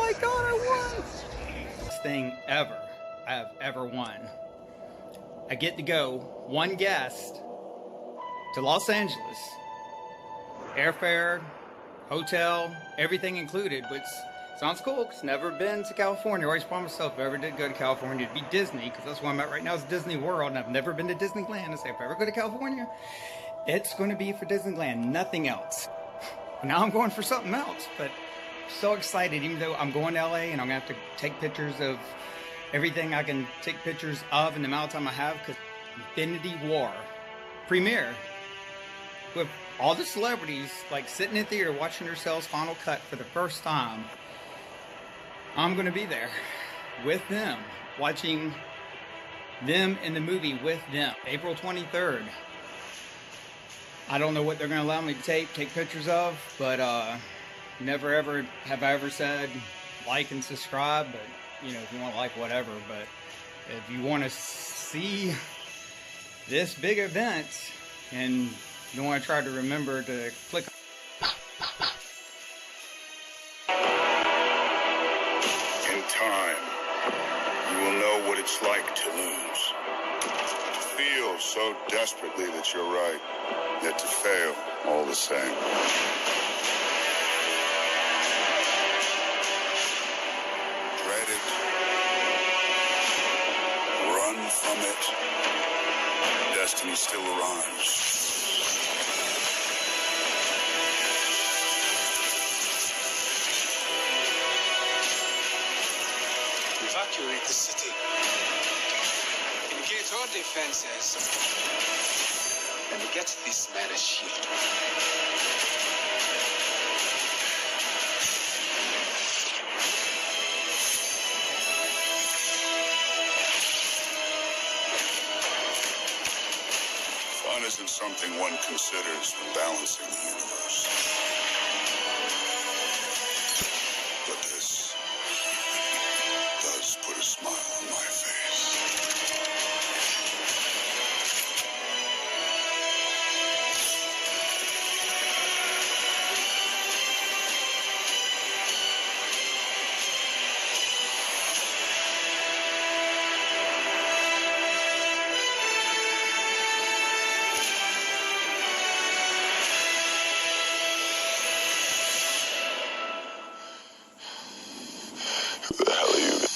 my God, I won! Best thing ever I have ever won. I get to go, one guest, to Los Angeles. Airfare, hotel, everything included, which sounds cool because never been to California. I always promised myself if I ever did go to California, it'd be Disney, because that's where I'm at right now is Disney World, and I've never been to Disneyland. I say if I ever go to California, it's going to be for Disneyland, nothing else. Now I'm going for something else, but I'm so excited, even though I'm going to LA and I'm going to have to take pictures of everything I can take pictures of in the amount of time I have, because Infinity War premiere with all the celebrities like sitting in theater watching themselves final cut for the first time. I'm going to be there with them, watching them in the movie with them. April 23rd. I don't know what they're going to allow me to take pictures of, but never ever have I ever said like and subscribe, but you know, if you want to like whatever, but if you want to see this big event and you want to try to remember to click. In time, you will know what it's like to lose. To feel so desperately that you're right, yet to fail all the same. Dread it. Run from it. Destiny still arrives. Evacuate the city. Engage all defenses. And get this man a shield. Fun isn't something one considers when balancing the universe. But this does put a smile on my face. Who the hell are you?